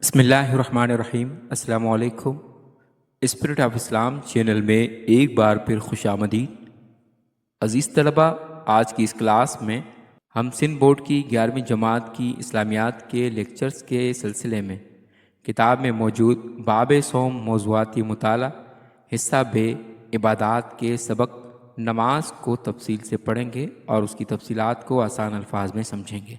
بسم اللہ الرحمن الرحیم۔ السلام علیکم۔ اسپرٹ آف اسلام چینل میں ایک بار پھر خوش آمدید۔ عزیز طلبہ، آج کی اس کلاس میں ہم سندھ بورڈ کی 11ویں جماعت کی اسلامیات کے لیکچرز کے سلسلے میں کتاب میں موجود باب صوم موضوعاتی مطالعہ حصہ بے عبادات کے سبق نماز کو تفصیل سے پڑھیں گے اور اس کی تفصیلات کو آسان الفاظ میں سمجھیں گے،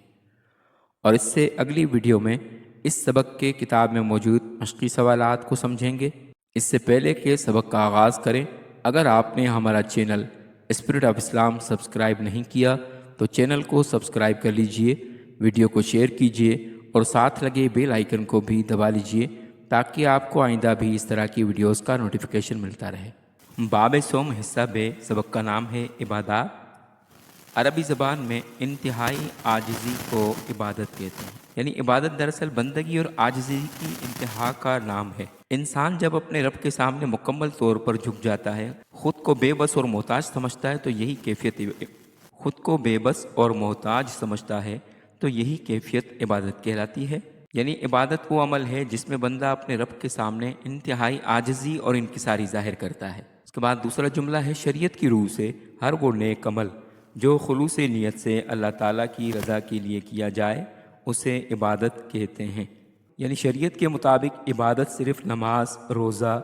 اور اس سے اگلی ویڈیو میں اس سبق کے کتاب میں موجود مشقی سوالات کو سمجھیں گے۔ اس سے پہلے کہ سبق کا آغاز کریں، اگر آپ نے ہمارا channel spirit of Islam subscribe نہیں کیا تو چینل کو سبسکرائب کر لیجئے، ویڈیو کو شیئر کیجئے اور ساتھ لگے بیل آئیکن کو بھی دبا لیجئے تاکہ آپ کو آئندہ بھی اس طرح کی ویڈیوز کا نوٹیفیکیشن ملتا رہے۔ باب صوم حصہ بے، سبق کا نام ہے عبادات۔ عربی زبان میں انتہائی عاجزی کو عبادت کہتے ہیں، یعنی عبادت دراصل بندگی اور عاجزی کی انتہا کا نام ہے۔ انسان جب اپنے رب کے سامنے مکمل طور پر جھک جاتا ہے، خود کو بے بس اور محتاج سمجھتا ہے تو یہی کیفیت عبادت کہلاتی ہے۔ یعنی عبادت وہ عمل ہے جس میں بندہ اپنے رب کے سامنے انتہائی عاجزی اور انکساری ظاہر کرتا ہے۔ اس کے بعد دوسرا جملہ ہے، شریعت کی روح سے ہر وہ نیک عمل جو خلوص نیت سے اللہ تعالیٰ کی رضا کے لیے کیا جائے اسے عبادت کہتے ہیں۔ یعنی شریعت کے مطابق عبادت صرف نماز، روزہ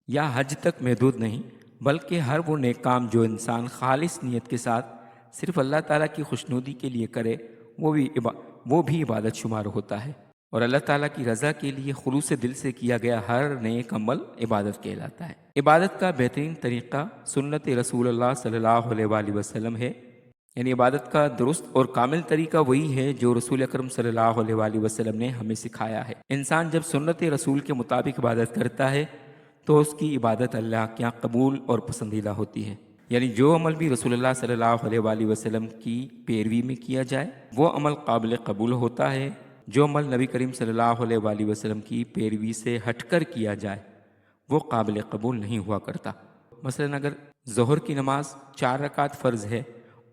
یا حج تک محدود نہیں، بلکہ ہر وہ نیک کام جو انسان خالص نیت کے ساتھ صرف اللہ تعالیٰ کی خوشنودی کے لیے کرے وہ بھی عبادت شمار ہوتا ہے، اور اللہ تعالیٰ کی رضا کے لیے خلوص دل سے کیا گیا ہر نیک عمل عبادت کہلاتا ہے۔ عبادت کا بہترین طریقہ سنت رسول اللہ صلی اللہ علیہ وآلہ وسلم ہے، یعنی عبادت کا درست اور کامل طریقہ وہی ہے جو رسول اکرم صلی اللہ علیہ وآلہ وسلم نے ہمیں سکھایا ہے۔ انسان جب سنت رسول کے مطابق عبادت کرتا ہے تو اس کی عبادت اللہ کے یہاں قبول اور پسندیدہ ہوتی ہے۔ یعنی جو عمل بھی رسول اللہ صلی اللہ علیہ وآلہ وسلم کی پیروی میں کیا جائے وہ عمل قابل قبول ہوتا ہے، جو عمل نبی کریم صلی اللہ علیہ وآلہ وسلم کی پیروی سے ہٹ کر کیا جائے وہ قابل قبول نہیں ہوا کرتا۔ مثلا اگر ظہر کی نماز 4 رکعت فرض ہے،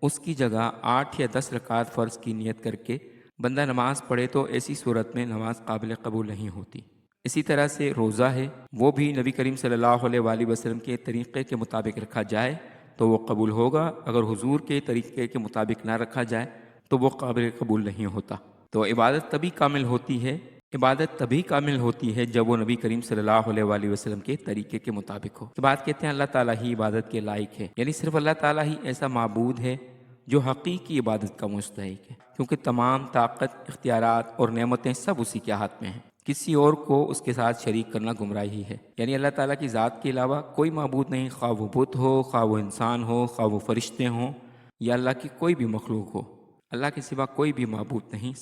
اس کی جگہ 8 یا 10 رکعت فرض کی نیت کر کے بندہ نماز پڑھے تو ایسی صورت میں نماز قابل قبول نہیں ہوتی۔ اسی طرح سے روزہ ہے، وہ بھی نبی کریم صلی اللہ علیہ وآلہ وسلم کے طریقے کے مطابق رکھا جائے تو وہ قبول ہوگا، اگر حضور کے طریقے کے مطابق نہ رکھا جائے تو وہ قابل قبول نہیں ہوتا۔ تو عبادت تبھی کامل ہوتی ہے جب وہ نبی کریم صلی اللہ علیہ وآلہ وسلم کے طریقے کے مطابق ہو۔ تو بات کہتے ہیں اللہ تعالیٰ ہی عبادت کے لائق ہے، یعنی صرف اللہ تعالیٰ ہی ایسا معبود ہے جو حقیقی عبادت کا مستحق ہے، کیونکہ تمام طاقت، اختیارات اور نعمتیں سب اسی کے ہاتھ میں ہیں۔ کسی اور کو اس کے ساتھ شریک کرنا گمراہی ہے، یعنی اللہ تعالیٰ کی ذات کے علاوہ کوئی معبود نہیں، خواہ وہ بت ہو، خواہ وہ انسان ہو، خواہ وہ فرشتے ہوں یا اللہ کی کوئی بھی مخلوق ہو، اللہ کے سوا کوئی بھی معبود نہیں۔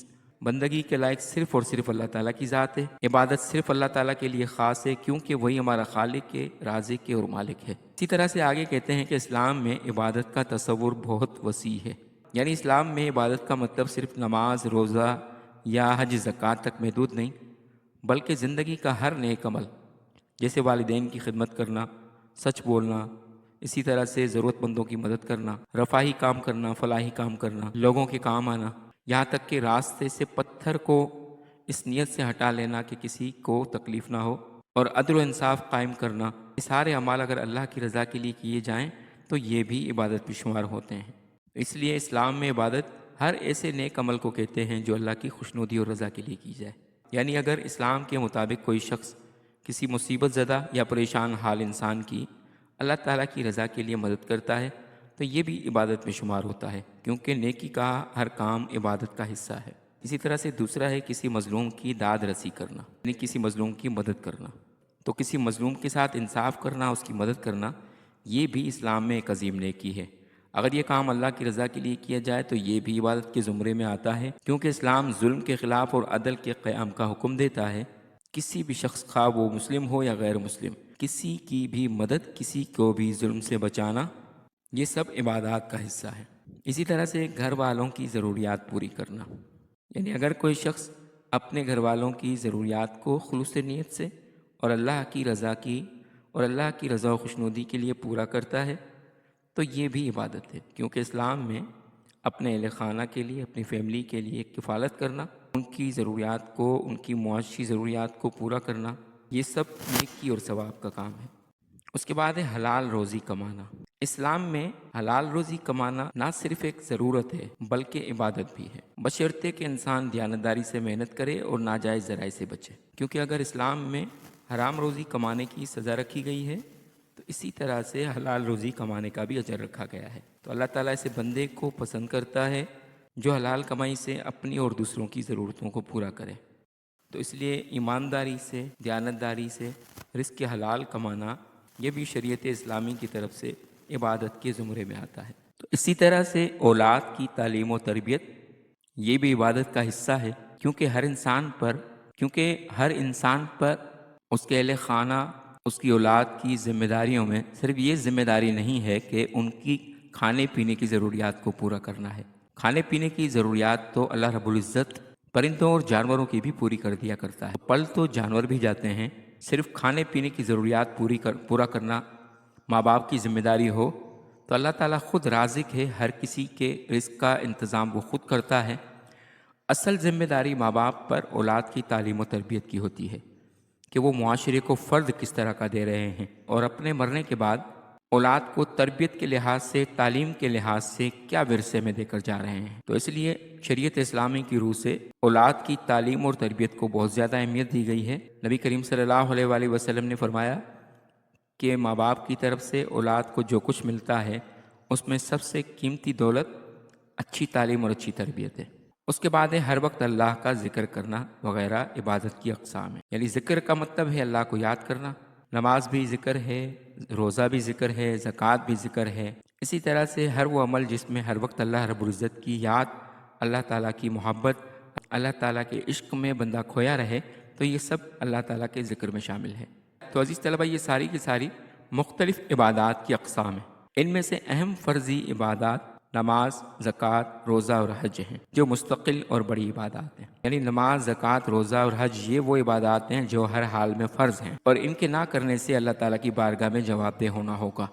بندگی کے لائق صرف اور صرف اللہ تعالیٰ کی ذات ہے۔ عبادت صرف اللہ تعالیٰ کے لیے خاص ہے کیونکہ وہی ہمارا خالق ہے، رازق ہے اور مالک ہے۔ اسی طرح سے آگے کہتے ہیں کہ اسلام میں عبادت کا تصور بہت وسیع ہے، یعنی اسلام میں عبادت کا مطلب صرف نماز، روزہ یا حج زکوٰۃ تک محدود نہیں، بلکہ زندگی کا ہر نیک عمل، جیسے والدین کی خدمت کرنا، سچ بولنا، اسی طرح سے ضرورت مندوں کی مدد کرنا، رفاہی کام کرنا، فلاحی کام کرنا، لوگوں کے کام آنا، یہاں تک کہ راستے سے پتھر کو اس نیت سے ہٹا لینا کہ کسی کو تکلیف نہ ہو، اور عدل و انصاف قائم کرنا، یہ سارے اعمال اگر اللہ کی رضا کے لیے کیے جائیں تو یہ بھی عبادت میں شمار ہوتے ہیں۔ اس لیے اسلام میں عبادت ہر ایسے نیک عمل کو کہتے ہیں جو اللہ کی خوشنودی اور رضا کے لیے کی جائے۔ یعنی اگر اسلام کے مطابق کوئی شخص کسی مصیبت زدہ یا پریشان حال انسان کی اللہ تعالیٰ کی رضا کے لیے مدد کرتا ہے تو یہ بھی عبادت میں شمار ہوتا ہے، کیونکہ نیکی کا ہر کام عبادت کا حصہ ہے۔ اسی طرح سے دوسرا ہے کسی مظلوم کی داد رسی کرنا، یعنی کسی مظلوم کی مدد کرنا۔ تو کسی مظلوم کے ساتھ انصاف کرنا، اس کی مدد کرنا، یہ بھی اسلام میں ایک عظیم نیکی ہے۔ اگر یہ کام اللہ کی رضا کے لیے کیا جائے تو یہ بھی عبادت کے زمرے میں آتا ہے، کیونکہ اسلام ظلم کے خلاف اور عدل کے قیام کا حکم دیتا ہے۔ کسی بھی شخص، خواہ وہ مسلم ہو یا غیر مسلم، کسی کی بھی مدد، کسی کو بھی ظلم سے بچانا، یہ سب عبادات کا حصہ ہے۔ اسی طرح سے گھر والوں کی ضروریات پوری کرنا، یعنی اگر کوئی شخص اپنے گھر والوں کی ضروریات کو خلوص نیت سے اور اللہ کی رضا و خوشنودی کے لیے پورا کرتا ہے تو یہ بھی عبادت ہے، کیونکہ اسلام میں اپنے اہل خانہ کے لیے، اپنی فیملی کے لیے کفالت کرنا ان کی ضروریات کو، ان کی معاشی ضروریات کو پورا کرنا، یہ سب نیکی اور ثواب کا کام ہے۔ اس کے بعد ہے حلال روزی کمانا۔ اسلام میں حلال روزی کمانا نہ صرف ایک ضرورت ہے بلکہ عبادت بھی ہے، بشرطے کہ انسان دیانتداری سے محنت کرے اور ناجائز ذرائع سے بچے، کیونکہ اگر اسلام میں حرام روزی کمانے کی سزا رکھی گئی ہے تو اسی طرح سے حلال روزی کمانے کا بھی اجر رکھا گیا ہے۔ تو اللہ تعالیٰ اسے بندے کو پسند کرتا ہے جو حلال کمائی سے اپنی اور دوسروں کی ضرورتوں کو پورا کرے۔ تو اس لیے ایمانداری سے، دیانتداری سے رزق حلال کمانا یہ بھی شریعت اسلامی کی طرف سے عبادت کے زمرے میں آتا ہے۔ تو اسی طرح سے اولاد کی تعلیم و تربیت یہ بھی عبادت کا حصہ ہے، کیونکہ ہر انسان پر اس کے اہل خانہ، اس کی اولاد کی ذمہ داریوں میں صرف یہ ذمہ داری نہیں ہے کہ ان کی کھانے پینے کی ضروریات کو پورا کرنا ہے۔ کھانے پینے کی ضروریات تو اللہ رب العزت پرندوں اور جانوروں کی بھی پوری کر دیا کرتا ہے۔ پل تو جانور بھی جاتے ہیں، صرف کھانے پینے کی ضروریات پورا کرنا ماں باپ کی ذمہ داری ہو تو اللہ تعالیٰ خود رازق ہے، ہر کسی کے رزق کا انتظام وہ خود کرتا ہے۔ اصل ذمہ داری ماں باپ پر اولاد کی تعلیم و تربیت کی ہوتی ہے کہ وہ معاشرے کو فرد کس طرح کا دے رہے ہیں، اور اپنے مرنے کے بعد اولاد کو تربیت کے لحاظ سے، تعلیم کے لحاظ سے کیا ورثے میں دے کر جا رہے ہیں۔ تو اس لیے شریعت اسلامی کی روح سے اولاد کی تعلیم اور تربیت کو بہت زیادہ اہمیت دی گئی ہے۔ نبی کریم صلی اللہ علیہ وآلہ وسلم نے فرمایا کہ ماں باپ کی طرف سے اولاد کو جو کچھ ملتا ہے اس میں سب سے قیمتی دولت اچھی تعلیم اور اچھی تربیت ہے۔ اس کے بعد ہے ہر وقت اللہ کا ذکر کرنا وغیرہ عبادت کی اقسام ہے۔ یعنی ذکر کا مطلب ہے اللہ کو یاد کرنا، نماز بھی ذکر ہے، روزہ بھی ذکر ہے، زکوٰۃ بھی ذکر ہے۔ اسی طرح سے ہر وہ عمل جس میں ہر وقت اللہ رب العزت کی یاد، اللہ تعالیٰ کی محبت، اللہ تعالیٰ کے عشق میں بندہ کھویا رہے، تو یہ سب اللہ تعالیٰ کے ذکر میں شامل ہے۔ تو عزیز طلبہ، یہ ساری کی ساری مختلف عبادات کی اقسام ہیں۔ ان میں سے اہم فرضی عبادات نماز، زکوٰۃ، روزہ اور حج ہیں، جو مستقل اور بڑی عبادات ہیں۔ یعنی نماز، زکوٰۃ، روزہ اور حج یہ وہ عبادات ہیں جو ہر حال میں فرض ہیں، اور ان کے نہ کرنے سے اللہ تعالیٰ کی بارگاہ میں جواب دہ ہونا ہوگا۔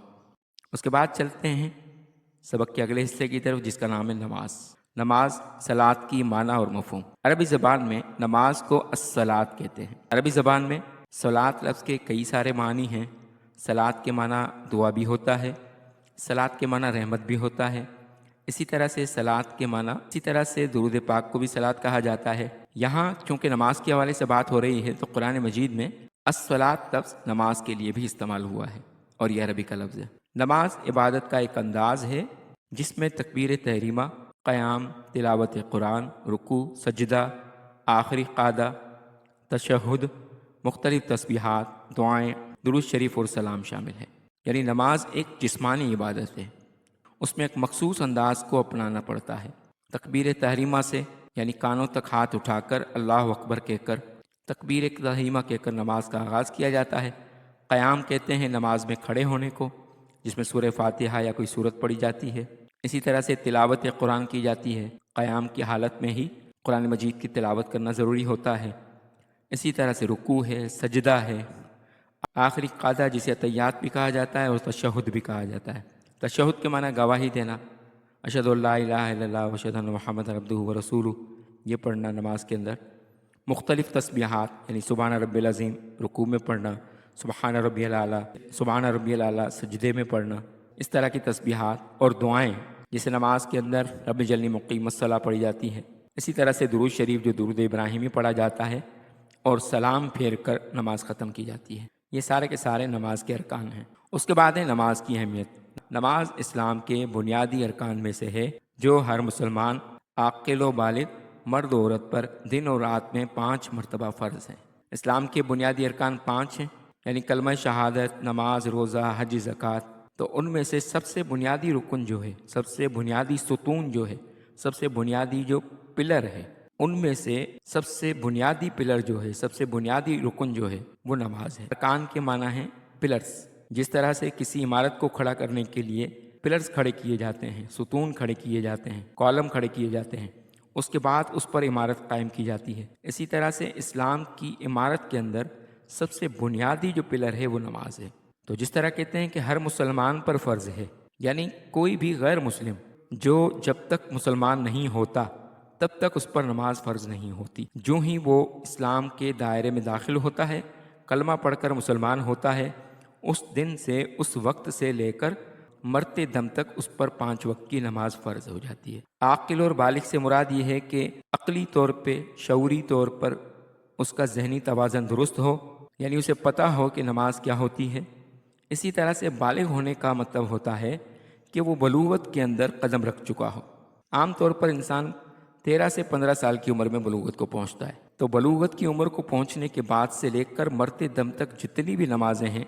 اس کے بعد چلتے ہیں سبق کے اگلے حصے کی طرف، جس کا نام ہے نماز۔ نماز صلاۃ کی معنی اور مفہوم۔ عربی زبان میں نماز کو الصلاۃ کہتے ہیں۔ عربی زبان میں صلاۃ لفظ کے کئی سارے معنی ہیں۔ صلاۃ کے معنی دعا بھی ہوتا ہے، صلاۃ کے معنی رحمت بھی ہوتا ہے، اسی طرح سے درود پاک کو بھی صلاۃ کہا جاتا ہے۔ یہاں چونکہ نماز کے حوالے سے بات ہو رہی ہے تو قرآن مجید میں الصلاۃ لفظ نماز کے لیے بھی استعمال ہوا ہے، اور یہ عربی کا لفظ ہے۔ نماز عبادت کا ایک انداز ہے جس میں تکبیر تحریمہ، قیام، تلاوت قرآن، رکوع، سجدہ، آخری قعدہ، تشہد، مختلف تسبیحات، دعائیں، درود شریف اور سلام شامل ہے۔ یعنی نماز ایک جسمانی عبادت ہے، اس میں ایک مخصوص انداز کو اپنانا پڑتا ہے۔ تکبیر تحریمہ سے یعنی کانوں تک ہاتھ اٹھا کر اللہ اکبر کہہ کر، تکبیر تحریمہ کہہ کر نماز کا آغاز کیا جاتا ہے۔ قیام کہتے ہیں نماز میں کھڑے ہونے کو، جس میں سورہ فاتحہ یا کوئی سورت پڑھی جاتی ہے۔ اسی طرح سے تلاوت قرآن کی جاتی ہے، قیام کی حالت میں ہی قرآن مجید کی تلاوت کرنا ضروری ہوتا ہے۔ اسی طرح سے رکوع ہے، سجدہ ہے، آخری قعدہ جسے تحیات بھی کہا جاتا ہے اور تشہد بھی کہا جاتا ہے۔ تشہد کے معنی گواہی دینا، اشہد ان لا الہ الا اللہ واشہد ان محمد عبدہ ورسولہ، یہ پڑھنا نماز کے اندر۔ مختلف تسبیحات یعنی سبحان ربی العظیم رکوع میں پڑھنا، سبحان ربی الاعلیٰ، سبحان ربی الاعلیٰ سجدے میں پڑھنا، اس طرح کی تسبیحات اور دعائیں جسے نماز کے اندر رب جلنی مقیم الصلاۃ پڑھی جاتی ہے۔ اسی طرح سے درود شریف جو درود ابراہیمی پڑھا جاتا ہے، اور سلام پھیر کر نماز ختم کی جاتی ہے۔ یہ سارے کے سارے نماز کے ارکان ہیں۔ اس کے بعد ہے نماز کی اہمیت۔ نماز اسلام کے بنیادی ارکان میں سے ہے جو ہر مسلمان عاقل و بالغ مرد و عورت پر دن اور رات میں 5 مرتبہ فرض ہیں۔ اسلام کے بنیادی ارکان 5 ہیں، یعنی کلمہ شہادت، نماز، روزہ، حج، زکوٰۃ۔ تو ان میں سے سب سے بنیادی رکن جو ہے، سب سے بنیادی ستون جو ہے، سب سے بنیادی جو پلر ہے، ان میں سے سب سے بنیادی پلر جو ہے، سب سے بنیادی رکن جو ہے وہ نماز ہے۔ ارکان کے معنی ہیں پلرز۔ جس طرح سے کسی عمارت کو کھڑا کرنے کے لیے پلرز کھڑے کیے جاتے ہیں، ستون کھڑے کیے جاتے ہیں، کالم کھڑے کیے جاتے ہیں، اس کے بعد اس پر عمارت قائم کی جاتی ہے، اسی طرح سے اسلام کی عمارت کے اندر سب سے بنیادی جو پلر ہے وہ نماز ہے۔ تو جس طرح کہتے ہیں کہ ہر مسلمان پر فرض ہے، یعنی کوئی بھی غیر مسلم جو جب تک مسلمان نہیں ہوتا تب تک اس پر نماز فرض نہیں ہوتی۔ جو ہی وہ اسلام کے دائرے میں داخل ہوتا ہے، کلمہ پڑھ کر مسلمان ہوتا ہے، اس دن سے، اس وقت سے لے کر مرتے دم تک اس پر 5 وقت کی نماز فرض ہو جاتی ہے۔ عاقل اور بالغ سے مراد یہ ہے کہ عقلی طور پہ، شعوری طور پر اس کا ذہنی توازن درست ہو، یعنی اسے پتہ ہو کہ نماز کیا ہوتی ہے۔ اسی طرح سے بالغ ہونے کا مطلب ہوتا ہے کہ وہ بلوغت کے اندر قدم رکھ چکا ہو۔ عام طور پر انسان 13 سے 15 سال کی عمر میں بلوغت کو پہنچتا ہے، تو بلوغت کی عمر کو پہنچنے کے بعد سے لے کر مرتے دم تک جتنی بھی نمازیں ہیں،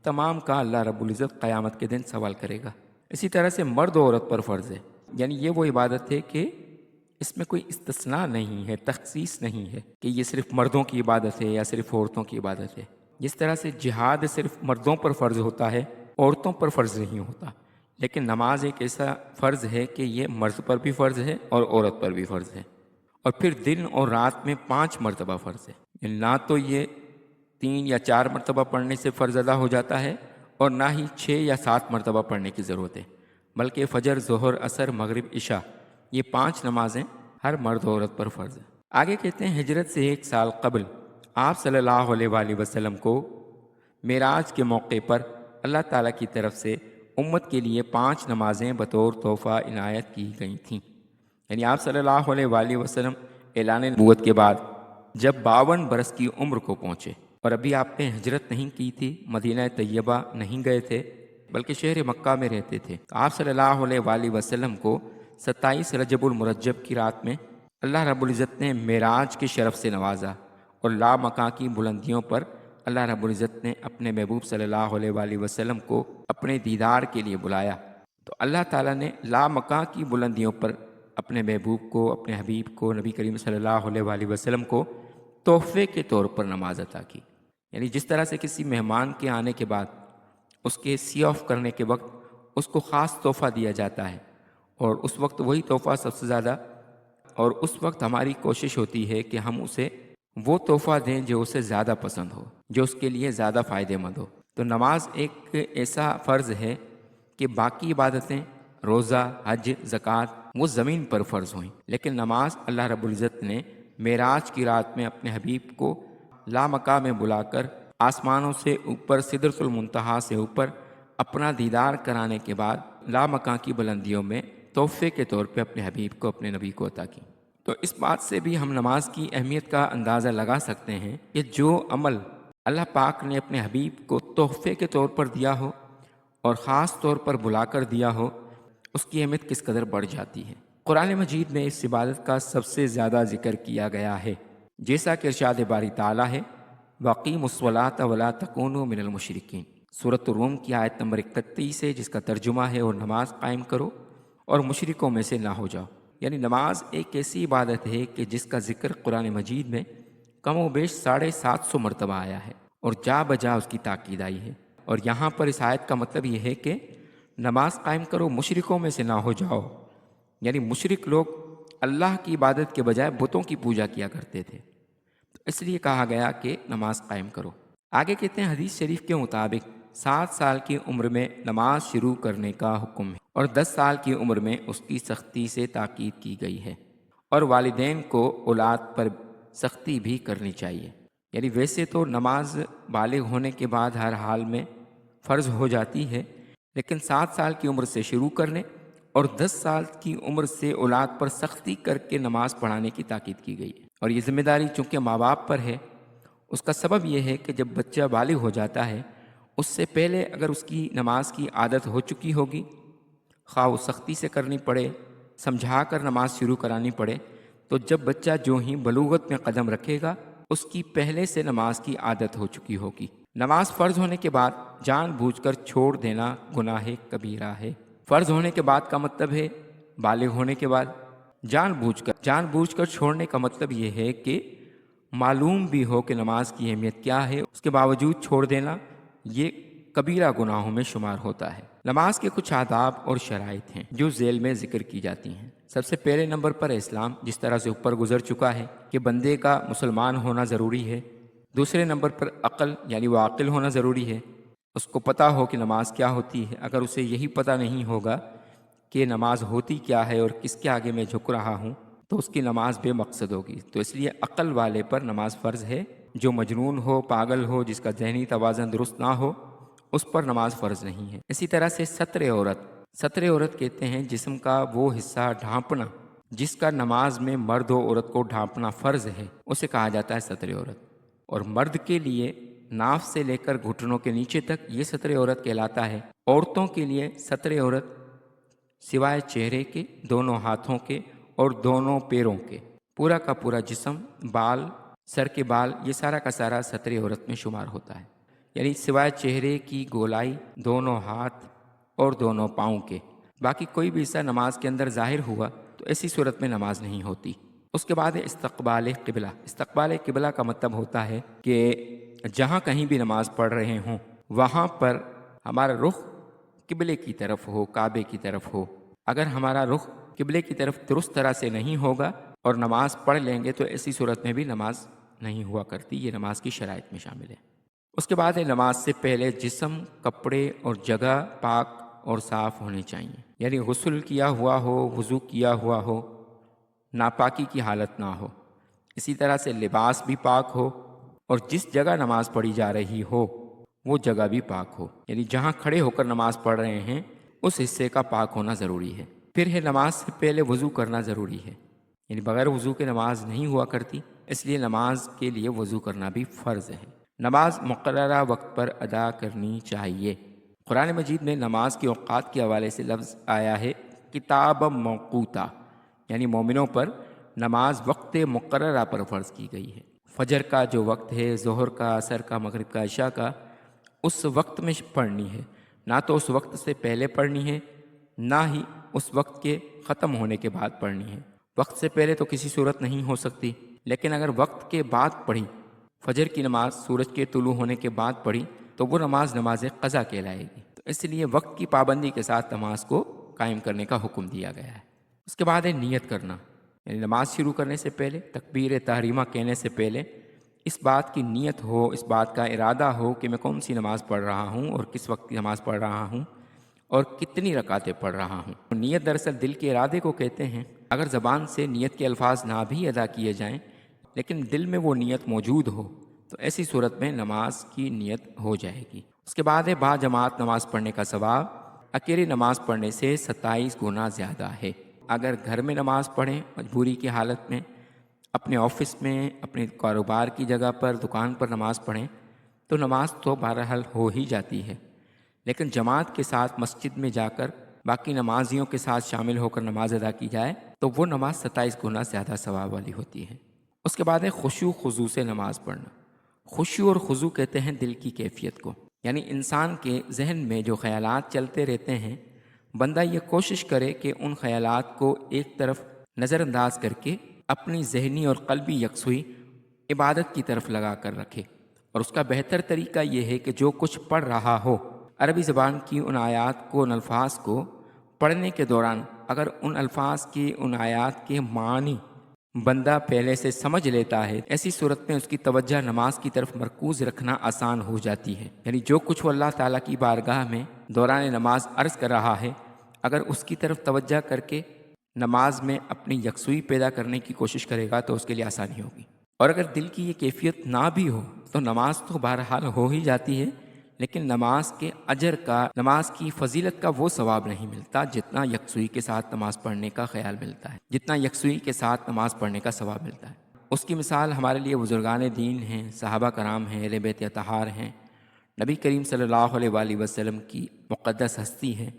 تمام کا اللہ رب العزت قیامت کے دن سوال کرے گا۔ اسی طرح سے مرد و عورت پر فرض ہے، یعنی یہ وہ عبادت ہے کہ اس میں کوئی استثناء نہیں ہے، تخصیص نہیں ہے کہ یہ صرف مردوں کی عبادت ہے یا صرف عورتوں کی عبادت ہے۔ جس طرح سے جہاد صرف مردوں پر فرض ہوتا ہے، عورتوں پر فرض نہیں ہوتا، لیکن نماز ایک ایسا فرض ہے کہ یہ مرد پر بھی فرض ہے اور عورت پر بھی فرض ہے، اور پھر دن اور رات میں 5 مرتبہ فرض ہے۔ یعنی نہ تو یہ 3 یا 4 مرتبہ پڑھنے سے فرض ادا ہو جاتا ہے، اور نہ ہی 6 یا 7 مرتبہ پڑھنے کی ضرورت ہے، بلکہ فجر، ظہر، عصر، مغرب، عشاء، یہ 5 نمازیں ہر مرد و عورت پر فرض ہیں۔ آگے کہتے ہیں ہجرت سے 1 سال قبل آپ صلی اللہ علیہ وآلہ وسلم کو معراج کے موقع پر اللہ تعالیٰ کی طرف سے امت کے لیے 5 نمازیں بطور تحفہ عنایت کی گئی تھیں۔ یعنی آپ صلی اللہ علیہ وآلہ وسلم اعلان نبوت کے بعد جب 52 برس کی عمر کو پہنچے، اور ابھی آپ نے ہجرت نہیں کی تھی، مدینہ طیبہ نہیں گئے تھے، بلکہ شہر مکہ میں رہتے تھے، تو آپ صلی اللہ علیہ وآلہ وسلم کو 27 رجب المرجب کی رات میں اللہ رب العزت نے معراج کے شرف سے نوازا، اور لامکاں کی بلندیوں پر اللہ رب العزت نے اپنے محبوب صلی اللہ علیہ وآلہ وسلم کو اپنے دیدار کے لیے بلایا۔ تو اللہ تعالیٰ نے لامکاں کی بلندیوں پر اپنے محبوب کو، اپنے حبیب کو، نبی کریم صلی اللہ علیہ وآلہ وسلم کو تحفے کے طور پر نماز عطا کی۔ یعنی جس طرح سے کسی مہمان کے آنے کے بعد اس کے سی آف کرنے کے وقت اس کو خاص تحفہ دیا جاتا ہے، اور اس وقت وہی تحفہ سب سے زیادہ، اور اس وقت ہماری کوشش ہوتی ہے کہ ہم اسے وہ تحفہ دیں جو اسے زیادہ پسند ہو، جو اس کے لیے زیادہ فائدہ مند ہو۔ تو نماز ایک ایسا فرض ہے کہ باقی عبادتیں، روزہ، حج، زکوٰۃ، وہ زمین پر فرض ہوئیں، لیکن نماز اللہ رب العزت نے معراج کی رات میں اپنے حبیب کو لامکاں میں بلا کر آسمانوں سے اوپر، سدرۃ المنتہا سے اوپر اپنا دیدار کرانے کے بعد لامکاں کی بلندیوں میں تحفے کے طور پہ اپنے حبیب کو، اپنے نبی کو عطا کی۔ تو اس بات سے بھی ہم نماز کی اہمیت کا اندازہ لگا سکتے ہیں کہ جو عمل اللہ پاک نے اپنے حبیب کو تحفے کے طور پر دیا ہو اور خاص طور پر بلا کر دیا ہو، اس کی اہمیت کس قدر بڑھ جاتی ہے۔ قرآن مجید میں اس عبادت کا سب سے زیادہ ذکر کیا گیا ہے، جیسا کہ ارشاد باری تعالیٰ ہے، وَأَقِیمُوا الصَّلَاةَ وَلَا تَکُونُوا مِنَ الْمُشْرِکِینَ۔ سورۃ الروم کی آیت نمبر 31 ہے، جس کا ترجمہ ہے، اور نماز قائم کرو اور مشرکوں میں سے نہ ہو جاؤ۔ یعنی نماز ایک ایسی عبادت ہے کہ جس کا ذکر قرآن مجید میں کم و بیش 750 مرتبہ آیا ہے، اور جا بجا اس کی تاکید آئی ہے۔ اور یہاں پر اس آیت کا مطلب یہ ہے کہ نماز قائم کرو، مشرکوں میں سے نہ ہو جاؤ۔ یعنی مشرک لوگ اللہ کی عبادت کے بجائے بتوں کی پوجا کیا کرتے تھے، تو اس لیے کہا گیا کہ نماز قائم کرو۔ آگے کہتے ہیں حدیث شریف کے مطابق 7 سال کی عمر میں نماز شروع کرنے کا حکم ہے، اور 10 سال کی عمر میں اس کی سختی سے تاکید کی گئی ہے، اور والدین کو اولاد پر سختی بھی کرنی چاہیے۔ یعنی ویسے تو نماز بالغ ہونے کے بعد ہر حال میں فرض ہو جاتی ہے، لیکن 7 سال کی عمر سے شروع کرنے اور 10 سال کی عمر سے اولاد پر سختی کر کے نماز پڑھانے کی تاکید کی گئی ہے۔ اور یہ ذمہ داری چونکہ ماں باپ پر ہے، اس کا سبب یہ ہے کہ جب بچہ بالغ ہو جاتا ہے، اس سے پہلے اگر اس کی نماز کی عادت ہو چکی ہوگی، خواہ وہ سختی سے کرنی پڑے، سمجھا کر نماز شروع کرانی پڑے، تو جب بچہ جو ہی بلوغت میں قدم رکھے گا، اس کی پہلے سے نماز کی عادت ہو چکی ہوگی۔ نماز فرض ہونے کے بعد جان بوجھ کر چھوڑ دینا گناہ کبیرہ ہے۔ فرض ہونے کے بعد کا مطلب ہے بالغ ہونے کے بعد۔ جان بوجھ کر چھوڑنے کا مطلب یہ ہے کہ معلوم بھی ہو کہ نماز کی اہمیت کیا ہے، اس کے باوجود چھوڑ دینا یہ کبیرہ گناہوں میں شمار ہوتا ہے۔ نماز کے کچھ آداب اور شرائط ہیں جو ذیل میں ذکر کی جاتی ہیں۔ سب سے پہلے نمبر پر اسلام، جس طرح سے اوپر گزر چکا ہے کہ بندے کا مسلمان ہونا ضروری ہے۔ دوسرے نمبر پر عقل، یعنی وہ عاقل ہونا ضروری ہے، اس کو پتہ ہو کہ نماز کیا ہوتی ہے۔ اگر اسے یہی پتہ نہیں ہوگا کہ نماز ہوتی کیا ہے اور کس کے آگے میں جھک رہا ہوں، تو اس کی نماز بے مقصد ہوگی۔ تو اس لیے عقل والے پر نماز فرض ہے، جو مجنون ہو، پاگل ہو، جس کا ذہنی توازن درست نہ ہو، اس پر نماز فرض نہیں ہے۔ اسی طرح سے ستر عورت، ستر عورت کہتے ہیں جسم کا وہ حصہ ڈھانپنا جس کا نماز میں مرد و عورت کو ڈھانپنا فرض ہے، اسے کہا جاتا ہے ستر عورت۔ اور مرد کے لیے ناف سے لے کر گھٹنوں کے نیچے تک یہ ستر عورت کہلاتا ہے۔ عورتوں کے لیے ستر عورت سوائے چہرے کے، دونوں ہاتھوں کے اور دونوں پیروں کے، پورا کا پورا جسم، بال، سر کے بال، یہ سارا کا سارا ستر عورت میں شمار ہوتا ہے۔ یعنی سوائے چہرے کی گولائی، دونوں ہاتھ اور دونوں پاؤں کے، باقی کوئی بھی حصہ نماز کے اندر ظاہر ہوا تو ایسی صورت میں نماز نہیں ہوتی۔ اس کے بعد استقبال قبلہ۔ استقبال قبلہ کا مطلب ہوتا ہے کہ جہاں کہیں بھی نماز پڑھ رہے ہوں وہاں پر ہمارا رخ قبلے کی طرف ہو، کعبے کی طرف ہو۔ اگر ہمارا رخ قبلے کی طرف درست طرح سے نہیں ہوگا اور نماز پڑھ لیں گے تو ایسی صورت میں بھی نماز نہیں ہوا کرتی۔ یہ نماز کی شرائط میں شامل ہے۔ اس کے بعد نماز سے پہلے جسم، کپڑے اور جگہ پاک اور صاف ہونے چاہیے، یعنی غسل کیا ہوا ہو، وضو کیا ہوا ہو، ناپاکی کی حالت نہ ہو۔ اسی طرح سے لباس بھی پاک ہو اور جس جگہ نماز پڑھی جا رہی ہو وہ جگہ بھی پاک ہو، یعنی جہاں کھڑے ہو کر نماز پڑھ رہے ہیں اس حصے کا پاک ہونا ضروری ہے۔ پھر ہے نماز سے پہلے وضو کرنا ضروری ہے، یعنی بغیر وضو کے نماز نہیں ہوا کرتی، اس لیے نماز کے لیے وضو کرنا بھی فرض ہے۔ نماز مقررہ وقت پر ادا کرنی چاہیے۔ قرآن مجید میں نماز کے اوقات کے حوالے سے لفظ آیا ہے کتاب موقوتا، یعنی مومنوں پر نماز وقت مقررہ پر فرض کی گئی ہے۔ فجر کا جو وقت ہے، ظہر کا، عصر کا، مغرب کا، عشاء کا، اس وقت میں پڑھنی ہے، نہ تو اس وقت سے پہلے پڑھنی ہے نہ ہی اس وقت کے ختم ہونے کے بعد پڑھنی ہے۔ وقت سے پہلے تو کسی صورت نہیں ہو سکتی، لیکن اگر وقت کے بعد پڑھی، فجر کی نماز سورج کے طلوع ہونے کے بعد پڑھی تو وہ نماز قضا کہلائے گی۔ تو اس لیے وقت کی پابندی کے ساتھ نماز کو قائم کرنے کا حکم دیا گیا ہے۔ اس کے بعد ہے نیت کرنا، یعنی نماز شروع کرنے سے پہلے، تکبیر تحریمہ کہنے سے پہلے اس بات کی نیت ہو، اس بات کا ارادہ ہو کہ میں کون سی نماز پڑھ رہا ہوں اور کس وقت کی نماز پڑھ رہا ہوں اور کتنی رکعتیں پڑھ رہا ہوں۔ نیت دراصل دل کے ارادے کو کہتے ہیں۔ اگر زبان سے نیت کے الفاظ نہ بھی ادا کیے جائیں لیکن دل میں وہ نیت موجود ہو تو ایسی صورت میں نماز کی نیت ہو جائے گی۔ اس کے بعد ہے با جماعت نماز پڑھنے کا ثواب اکیلے نماز پڑھنے سے 27 گنا زیادہ ہے۔ اگر گھر میں نماز پڑھیں مجبوری کی حالت میں، اپنے آفس میں، اپنے کاروبار کی جگہ پر، دکان پر نماز پڑھیں تو نماز تو بہرحال ہو ہی جاتی ہے، لیکن جماعت کے ساتھ مسجد میں جا کر باقی نمازیوں کے ساتھ شامل ہو کر نماز ادا کی جائے تو وہ نماز 27 گنا زیادہ ثواب والی ہوتی ہے۔ اس کے بعد ہے خشوع خضوع سے نماز پڑھنا۔ خشوع اور خضوع کہتے ہیں دل کی کیفیت کو، یعنی انسان کے ذہن میں جو خیالات چلتے رہتے ہیں، بندہ یہ کوشش کرے کہ ان خیالات کو ایک طرف نظر انداز کر کے اپنی ذہنی اور قلبی یکسوئی عبادت کی طرف لگا کر رکھے۔ اور اس کا بہتر طریقہ یہ ہے کہ جو کچھ پڑھ رہا ہو، عربی زبان کی ان آیات کو، ان الفاظ کو پڑھنے کے دوران اگر ان الفاظ کی، ان آیات کے معنی بندہ پہلے سے سمجھ لیتا ہے، ایسی صورت میں اس کی توجہ نماز کی طرف مرکوز رکھنا آسان ہو جاتی ہے۔ یعنی جو کچھ وہ اللہ تعالیٰ کی بارگاہ میں دوران نماز عرض کر رہا ہے، اگر اس کی طرف توجہ کر کے نماز میں اپنی یکسوئی پیدا کرنے کی کوشش کرے گا تو اس کے لیے آسانی ہوگی۔ اور اگر دل کی یہ کیفیت نہ بھی ہو تو نماز تو بہرحال ہو ہی جاتی ہے، لیکن نماز کے اجر کا، نماز کی فضیلت کا وہ ثواب نہیں ملتا جتنا یکسوئی کے ساتھ نماز پڑھنے کا خیال ملتا ہے، جتنا یکسوئی کے ساتھ نماز پڑھنے کا ثواب ملتا ہے۔ اس کی مثال ہمارے لیے بزرگان دین ہیں، صحابہ کرام ہیں، اہل بیت اطہار ہیں، نبی کریم صلی اللہ علیہ وآلہ وسلم کی مقدس ہستی ہے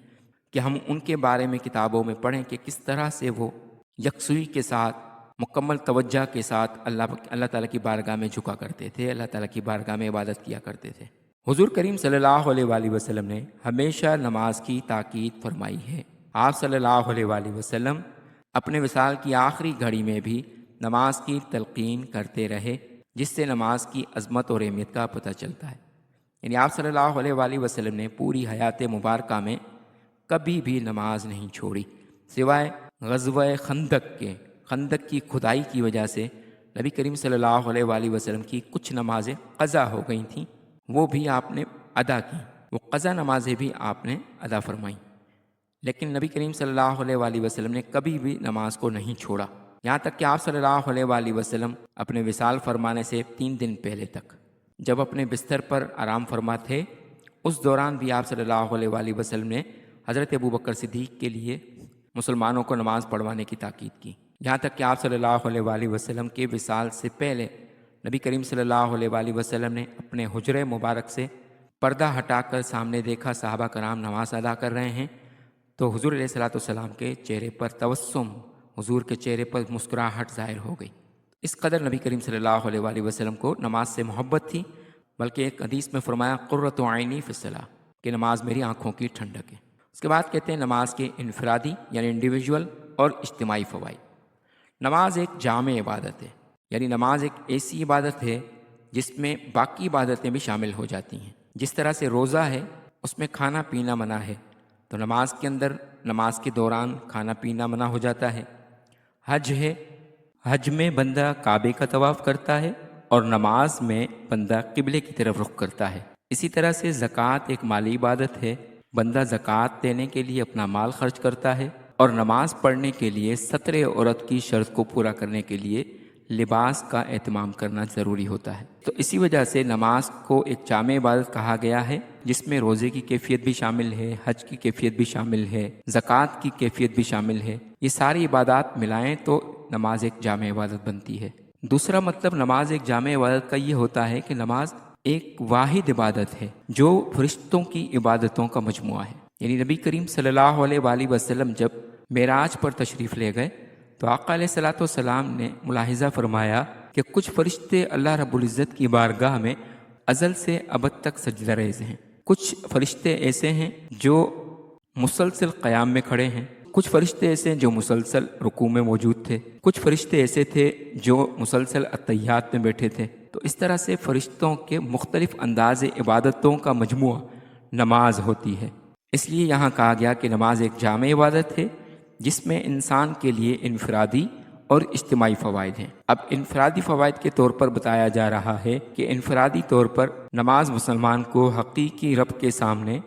کہ ہم ان کے بارے میں کتابوں میں پڑھیں کہ کس طرح سے وہ یکسوئی کے ساتھ، مکمل توجہ کے ساتھ اللہ تعالیٰ کی بارگاہ میں جھکا کرتے تھے، اللہ تعالیٰ کی بارگاہ میں عبادت کیا کرتے تھے۔ حضور کریم صلی اللہ علیہ وآلہ وسلم نے ہمیشہ نماز کی تاکید فرمائی ہے۔ آپ صلی اللہ علیہ وآلہ وسلم اپنے وصال کی آخری گھڑی میں بھی نماز کی تلقین کرتے رہے، جس سے نماز کی عظمت اور اہمیت کا پتہ چلتا ہے۔ یعنی آپ صلی اللہ علیہ وآلہ وسلم نے پوری حیات مبارکہ میں کبھی بھی نماز نہیں چھوڑی، سوائے غزوہ خندق کے۔ خندق کی کھدائی کی وجہ سے نبی کریم صلی اللہ علیہ وآلہ وسلم کی کچھ نمازیں قضا ہو گئی تھیں، وہ بھی آپ نے ادا کی، وہ قضا نمازیں بھی آپ نے ادا فرمائیں، لیکن نبی کریم صلی اللہ علیہ وآلہ وسلم نے کبھی بھی نماز کو نہیں چھوڑا۔ یہاں تک کہ آپ صلی اللہ علیہ وآلہ وسلم اپنے وصال فرمانے سے 3 دن پہلے تک جب اپنے بستر پر آرام فرما تھے، اس دوران بھی آپ صلی اللہ علیہ وآلہ وسلم نے حضرت ابوبکر صدیق کے لیے مسلمانوں کو نماز پڑھوانے کی تاکید کی۔ یہاں تک کہ آپ صلی اللہ علیہ وآلہ وسلم کے وصال سے پہلے نبی کریم صلی اللہ علیہ وآلہ وسلم نے اپنے حجرے مبارک سے پردہ ہٹا کر سامنے دیکھا صحابہ کرام نماز ادا کر رہے ہیں، تو حضور علیہ الصلوۃ والسلام کے چہرے پر تبسم، حضور کے چہرے پر مسکراہٹ ظاہر ہو گئی۔ اس قدر نبی کریم صلی اللہ علیہ وآلہ وسلم کو نماز سے محبت تھی، بلکہ ایک حدیث میں فرمایا قرۃ عینی فی الصلاۃ، کہ نماز میری آنکھوں کی ٹھنڈک ہے۔ اس کے بعد کہتے ہیں نماز کے انفرادی یعنی انڈیویجول اور اجتماعی فوائد۔ نماز ایک جامع عبادت ہے، یعنی نماز ایک ایسی عبادت ہے جس میں باقی عبادتیں بھی شامل ہو جاتی ہیں۔ جس طرح سے روزہ ہے، اس میں کھانا پینا منع ہے، تو نماز کے اندر نماز کے دوران کھانا پینا منع ہو جاتا ہے۔ حج ہے، حج میں بندہ کعبے کا طواف کرتا ہے اور نماز میں بندہ قبلے کی طرف رخ کرتا ہے۔ اسی طرح سے زکوٰۃ ایک مالی عبادت ہے، بندہ زکوٰۃ دینے کے لیے اپنا مال خرچ کرتا ہے، اور نماز پڑھنے کے لیے ستر عورت کی شرط کو پورا کرنے کے لیے لباس کا اہتمام کرنا ضروری ہوتا ہے۔ تو اسی وجہ سے نماز کو ایک جامع عبادت کہا گیا ہے، جس میں روزے کی کیفیت بھی شامل ہے، حج کی کیفیت بھی شامل ہے، زکوٰۃ کی کیفیت بھی شامل ہے۔ یہ ساری عبادات ملائیں تو نماز ایک جامع عبادت بنتی ہے۔ دوسرا مطلب نماز ایک جامع عبادت کا یہ ہوتا ہے کہ نماز ایک واحد عبادت ہے جو فرشتوں کی عبادتوں کا مجموعہ ہے۔ یعنی نبی کریم صلی اللہ علیہ وآلہ وسلم جب معراج پر تشریف لے گئے تو آقا علیہ الصلوۃ والسلام نے ملاحظہ فرمایا کہ کچھ فرشتے اللہ رب العزت کی بارگاہ میں ازل سے ابد تک سجدہ ریز ہیں، کچھ فرشتے ایسے ہیں جو مسلسل قیام میں کھڑے ہیں، کچھ فرشتے ایسے ہیں جو مسلسل رکوع میں موجود تھے، کچھ فرشتے ایسے تھے جو مسلسل اتحیات میں بیٹھے تھے۔ تو اس طرح سے فرشتوں کے مختلف انداز عبادتوں کا مجموعہ نماز ہوتی ہے۔ اس لیے یہاں کہا گیا کہ نماز ایک جامع عبادت ہے جس میں انسان کے لیے انفرادی اور اجتماعی فوائد ہیں۔ اب انفرادی فوائد کے طور پر بتایا جا رہا ہے کہ انفرادی طور پر نماز مسلمان کو حقیقی رب کے سامنے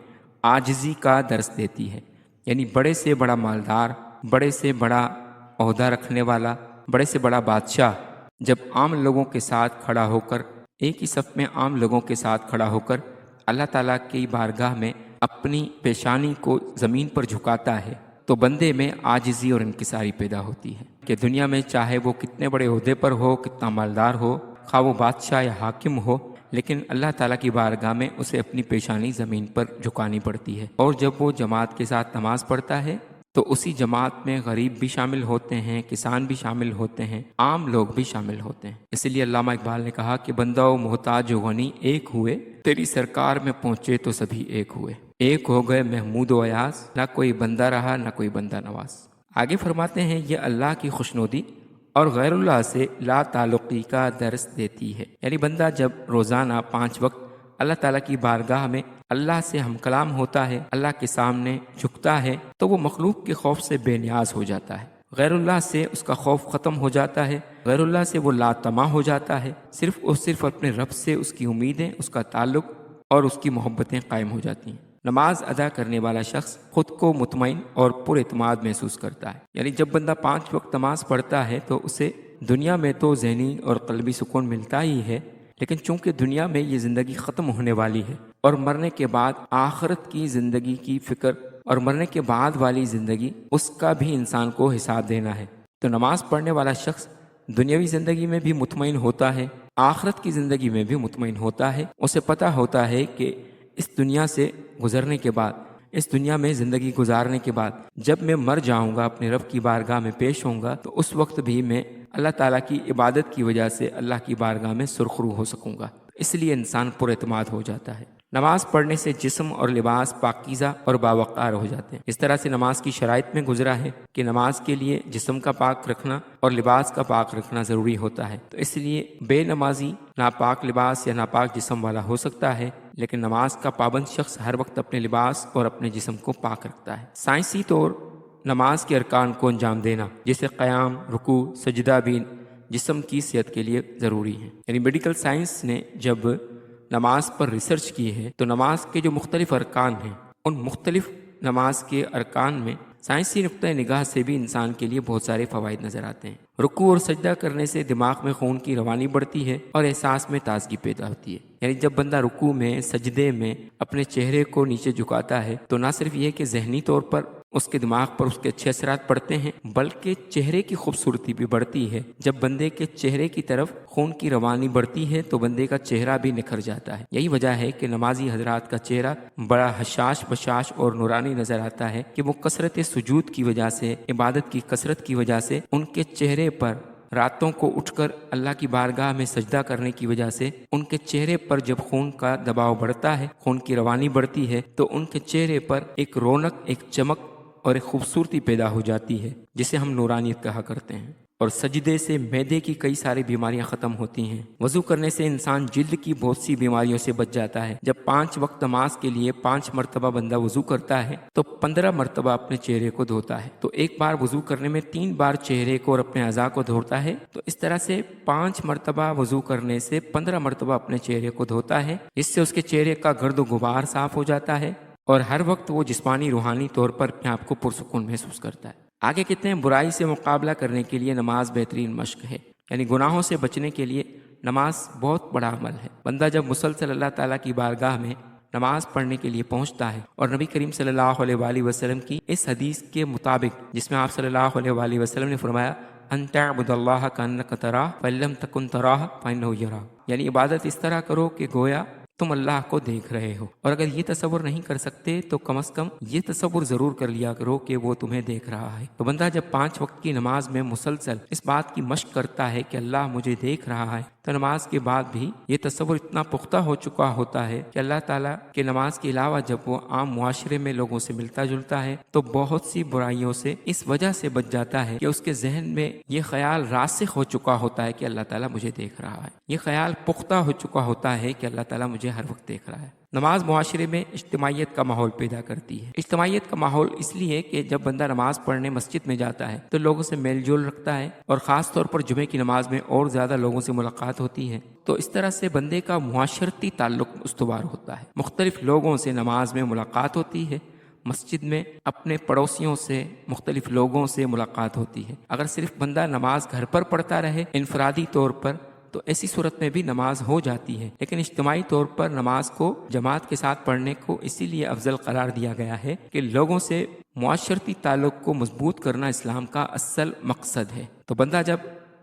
عاجزی کا درس دیتی ہے، یعنی بڑے سے بڑا مالدار، بڑے سے بڑا عہدہ رکھنے والا، بڑے سے بڑا بادشاہ جب عام لوگوں کے ساتھ کھڑا ہو کر، ایک ہی صف میں عام لوگوں کے ساتھ کھڑا ہو کر اللہ تعالیٰ کی بارگاہ میں اپنی پیشانی کو زمین پر جھکاتا ہے تو بندے میں عاجزی اور انکساری پیدا ہوتی ہے کہ دنیا میں چاہے وہ کتنے بڑے عہدے پر ہو، کتنا مالدار ہو، خواہ وہ بادشاہ یا حاکم ہو، لیکن اللہ تعالیٰ کی بارگاہ میں اسے اپنی پیشانی زمین پر جھکانی پڑتی ہے۔ اور جب وہ جماعت کے ساتھ نماز پڑھتا ہے تو اسی جماعت میں غریب بھی شامل ہوتے ہیں، کسان بھی شامل ہوتے ہیں، عام لوگ بھی شامل ہوتے ہیں۔ اس لیے علامہ اقبال نے کہا کہ بندہ و محتاج و غنی ایک ہوئے، تیری سرکار میں پہنچے تو سبھی ایک ہوئے، ایک ہو گئے محمود و ایاز، نہ کوئی بندہ رہا نہ کوئی بندہ نواز۔ آگے فرماتے ہیں یہ اللہ کی خوشنودی اور غیر اللہ سے لا تعلقی کا درس دیتی ہے، یعنی بندہ جب روزانہ 5 وقت اللہ تعالیٰ کی بارگاہ میں اللہ سے ہم کلام ہوتا ہے، اللہ کے سامنے جھکتا ہے، تو وہ مخلوق کے خوف سے بے نیاز ہو جاتا ہے، غیر اللہ سے اس کا خوف ختم ہو جاتا ہے، غیر اللہ سے وہ لاطمع ہو جاتا ہے، صرف اور صرف اپنے رب سے اس کی امیدیں، اس کا تعلق اور اس کی محبتیں قائم ہو جاتی ہیں۔ نماز ادا کرنے والا شخص خود کو مطمئن اور پر اعتماد محسوس کرتا ہے، یعنی جب بندہ 5 وقت نماز پڑھتا ہے تو اسے دنیا میں تو ذہنی اور قلبی سکون ملتا ہی ہے، لیکن چونکہ دنیا میں یہ زندگی ختم ہونے والی ہے اور مرنے کے بعد آخرت کی زندگی کی فکر اور مرنے کے بعد والی زندگی اس کا بھی انسان کو حساب دینا ہے، تو نماز پڑھنے والا شخص دنیاوی زندگی میں بھی مطمئن ہوتا ہے، آخرت کی زندگی میں بھی مطمئن ہوتا ہے۔ اسے پتہ ہوتا ہے کہ اس دنیا سے گزرنے کے بعد، اس دنیا میں زندگی گزارنے کے بعد جب میں مر جاؤں گا، اپنے رب کی بارگاہ میں پیش ہوں گا، تو اس وقت بھی میں اللہ تعالیٰ کی عبادت کی وجہ سے اللہ کی بارگاہ میں سرخرو ہو سکوں گا۔ اس لیے انسان پر اعتماد ہو جاتا ہے۔ نماز پڑھنے سے جسم اور لباس پاکیزہ اور باوقار ہو جاتے ہیں۔ اس طرح سے نماز کی شرائط میں گزرا ہے کہ نماز کے لیے جسم کا پاک رکھنا اور لباس کا پاک رکھنا ضروری ہوتا ہے، تو اس لیے بے نمازی ناپاک لباس یا ناپاک جسم والا ہو سکتا ہے، لیکن نماز کا پابند شخص ہر وقت اپنے لباس اور اپنے جسم کو پاک رکھتا ہے۔ سائنسی طور نماز کے ارکان کو انجام دینا جیسے قیام، رکوع، سجدہ بھی جسم کی صحت کے لیے ضروری ہے۔ یعنی میڈیکل سائنس نے جب نماز پر ریسرچ کی ہے تو نماز کے جو مختلف ارکان ہیں، ان مختلف نماز کے ارکان میں سائنسی نقطۂ نگاہ سے بھی انسان کے لیے بہت سارے فوائد نظر آتے ہیں۔ رکوع اور سجدہ کرنے سے دماغ میں خون کی روانی بڑھتی ہے اور احساس میں تازگی پیدا ہوتی ہے۔ یعنی جب بندہ رکوع میں، سجدے میں اپنے چہرے کو نیچے جھکاتا ہے تو نہ صرف یہ کہ ذہنی طور پر اس کے دماغ پر اس کے اچھے اثرات پڑتے ہیں، بلکہ چہرے کی خوبصورتی بھی بڑھتی ہے۔ جب بندے کے چہرے کی طرف خون کی روانی بڑھتی ہے تو بندے کا چہرہ بھی نکھر جاتا ہے۔ یہی وجہ ہے کہ نمازی حضرات کا چہرہ بڑا حشاش بشاش اور نورانی نظر آتا ہے کہ وہ کثرت سجود کی وجہ سے، عبادت کی کثرت کی وجہ سے ان کے چہرے پر راتوں کو اٹھ کر اللہ کی بارگاہ میں سجدہ کرنے کی وجہ سے ان کے چہرے پر جب خون کا دباؤ بڑھتا ہے، خون کی روانی بڑھتی ہے، تو ان کے چہرے پر ایک رونق، ایک چمک اور ایک خوبصورتی پیدا ہو جاتی ہے، جسے ہم نورانیت کہا کرتے ہیں۔ اور سجدے سے معدے کی کئی ساری بیماریاں ختم ہوتی ہیں۔ وضو کرنے سے انسان جلد کی بہت سی بیماریوں سے بچ جاتا ہے۔ جب 5 وقت نماز کے لیے 5 مرتبہ بندہ وضو کرتا ہے تو 15 مرتبہ اپنے چہرے کو دھوتا ہے۔ تو ایک بار وضو کرنے میں 3 بار چہرے کو اور اپنے اعضاء کو دھوتا ہے، تو اس طرح سے 5 مرتبہ وضو کرنے سے 15 مرتبہ اپنے چہرے کو دھوتا ہے۔ اس سے اس کے چہرے کا گرد و غبار صاف ہو جاتا ہے اور ہر وقت وہ جسمانی روحانی طور پر اپنے آپ کو پرسکون محسوس کرتا ہے۔ آگے کہتے ہیں برائی سے مقابلہ کرنے کے لیے نماز بہترین مشق ہے، یعنی گناہوں سے بچنے کے لیے نماز بہت بڑا عمل ہے۔ بندہ جب مسلسل اللہ تعالیٰ کی بارگاہ میں نماز پڑھنے کے لیے پہنچتا ہے اور نبی کریم صلی اللہ علیہ وآلہ وسلم کی اس حدیث کے مطابق، جس میں آپ صلی اللہ علیہ وآلہ وسلم نے فرمایا ان تعبد اللہ کأنک تراہ فإن لم تکن تراہ فإنہ یراک، یعنی عبادت اس طرح کرو کہ گویا تم اللہ کو دیکھ رہے ہو، اور اگر یہ تصور نہیں کر سکتے تو کم از کم یہ تصور ضرور کر لیا کرو کہ وہ تمہیں دیکھ رہا ہے۔ تو بندہ جب 5 وقت کی نماز میں مسلسل اس بات کی مشق کرتا ہے کہ اللہ مجھے دیکھ رہا ہے، تو نماز کے بعد بھی یہ تصور اتنا پختہ ہو چکا ہوتا ہے کہ اللہ تعالیٰ کے نماز کے علاوہ جب وہ عام معاشرے میں لوگوں سے ملتا جلتا ہے تو بہت سی برائیوں سے اس وجہ سے بچ جاتا ہے کہ اس کے ذہن میں یہ خیال راسخ ہو چکا ہوتا ہے کہ اللہ تعالیٰ مجھے دیکھ رہا ہے، یہ خیال پختہ ہو چکا ہوتا ہے کہ اللہ تعالیٰ مجھے ہر وقت دیکھ رہا ہے۔ نماز معاشرے میں اجتماعیت کا ماحول پیدا کرتی ہے۔ اجتماعیت کا ماحول اس لیے کہ جب بندہ نماز پڑھنے مسجد میں جاتا ہے تو لوگوں سے میل جول رکھتا ہے، اور خاص طور پر جمعے کی نماز میں اور زیادہ لوگوں سے ملاقات ہوتی ہے، تو اس طرح سے بندے کا معاشرتی تعلق استوار ہوتا ہے۔ مختلف لوگوں سے نماز میں ملاقات ہوتی ہے، مسجد میں اپنے پڑوسیوں سے، مختلف لوگوں سے ملاقات ہوتی ہے۔ اگر صرف بندہ نماز گھر پر پڑھتا رہے انفرادی طور پر تو ایسی صورت میں بھی نماز ہو جاتی ہے، لیکن اجتماعی طور پر نماز کو جماعت کے ساتھ پڑھنے کو اسی لیے افضل قرار دیا گیا ہے کہ لوگوں سے معاشرتی تعلق کو مضبوط کرنا اسلام کا اصل مقصد ہے۔ تو بندہ جب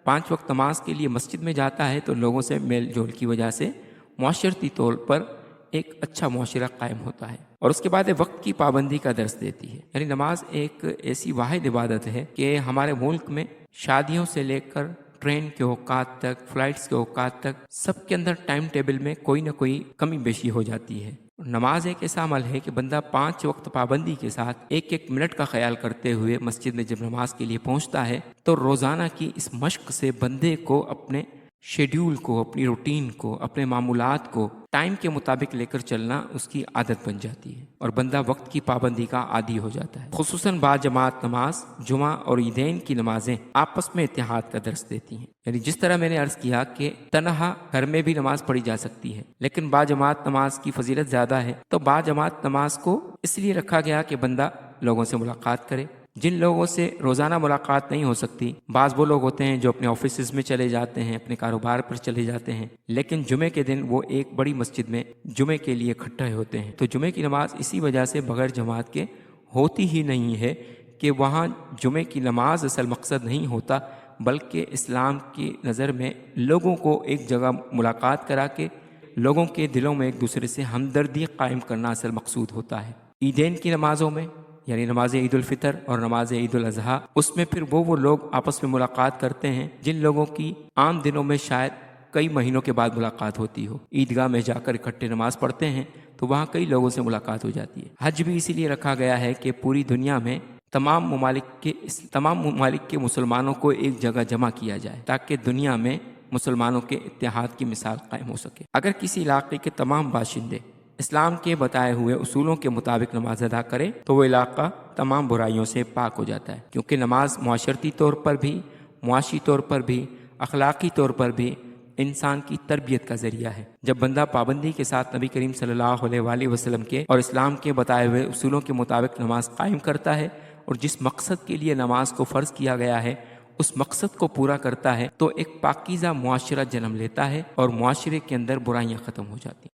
5 وقت نماز کے لیے مسجد میں جاتا ہے تو لوگوں سے میل جول کی وجہ سے معاشرتی طور پر ایک اچھا معاشرہ قائم ہوتا ہے، اور اس کے بعد وقت کی پابندی کا درس دیتی ہے۔ یعنی نماز ایک ایسی واحد عبادت ہے کہ ہمارے ملک میں شادیوں سے لے کر ٹرین کے اوقات تک، فلائٹس کے اوقات تک، سب کے اندر ٹائم ٹیبل میں کوئی نہ کوئی کمی بیشی ہو جاتی ہے۔ نماز ایک ایسا عمل ہے کہ بندہ 5 وقت پابندی کے ساتھ ایک ایک منٹ کا خیال کرتے ہوئے مسجد میں جب نماز کے لیے پہنچتا ہے تو روزانہ کی اس مشق سے بندے کو اپنے شیڈیول کو، اپنی روٹین کو، اپنے معمولات کو ٹائم کے مطابق لے کر چلنا اس کی عادت بن جاتی ہے، اور بندہ وقت کی پابندی کا عادی ہو جاتا ہے۔ خصوصاً با جماعت نماز، جمعہ اور عیدین کی نمازیں آپس میں اتحاد کا درس دیتی ہیں۔ یعنی جس طرح میں نے عرض کیا کہ تنہا گھر میں بھی نماز پڑھی جا سکتی ہے، لیکن با جماعت نماز کی فضیلت زیادہ ہے، تو با جماعت نماز کو اس لیے رکھا گیا کہ بندہ لوگوں سے ملاقات کرے۔ جن لوگوں سے روزانہ ملاقات نہیں ہو سکتی، بعض وہ لوگ ہوتے ہیں جو اپنے آفیسز میں چلے جاتے ہیں، اپنے کاروبار پر چلے جاتے ہیں، لیکن جمعے کے دن وہ ایک بڑی مسجد میں جمعے کے لیے اکٹھے ہوتے ہیں۔ تو جمعے کی نماز اسی وجہ سے بغیر جماعت کے ہوتی ہی نہیں ہے کہ وہاں جمعے کی نماز اصل مقصد نہیں ہوتا، بلکہ اسلام کی نظر میں لوگوں کو ایک جگہ ملاقات کرا کے لوگوں کے دلوں میں ایک دوسرے سے ہمدردی قائم کرنا اصل مقصود ہوتا ہے۔ عیدین کی نمازوں میں، یعنی نماز عید الفطر اور نماز عید الاضحیٰ، اس میں پھر وہ لوگ آپس میں ملاقات کرتے ہیں جن لوگوں کی عام دنوں میں شاید کئی مہینوں کے بعد ملاقات ہوتی ہو۔ عیدگاہ میں جا کر اکٹھے نماز پڑھتے ہیں تو وہاں کئی لوگوں سے ملاقات ہو جاتی ہے۔ حج بھی اسی لیے رکھا گیا ہے کہ پوری دنیا میں تمام ممالک کے مسلمانوں کو ایک جگہ جمع کیا جائے تاکہ دنیا میں مسلمانوں کے اتحاد کی مثال قائم ہو سکے۔ اگر کسی علاقے کے تمام باشندے اسلام کے بتائے ہوئے اصولوں کے مطابق نماز ادا کرے تو وہ علاقہ تمام برائیوں سے پاک ہو جاتا ہے، کیونکہ نماز معاشرتی طور پر بھی، معاشی طور پر بھی، اخلاقی طور پر بھی انسان کی تربیت کا ذریعہ ہے۔ جب بندہ پابندی کے ساتھ نبی کریم صلی اللہ علیہ وآلہ وسلم کے اور اسلام کے بتائے ہوئے اصولوں کے مطابق نماز قائم کرتا ہے اور جس مقصد کے لیے نماز کو فرض کیا گیا ہے اس مقصد کو پورا کرتا ہے تو ایک پاکیزہ معاشرہ جنم لیتا ہے اور معاشرے کے اندر برائیاں ختم ہو جاتی ہیں۔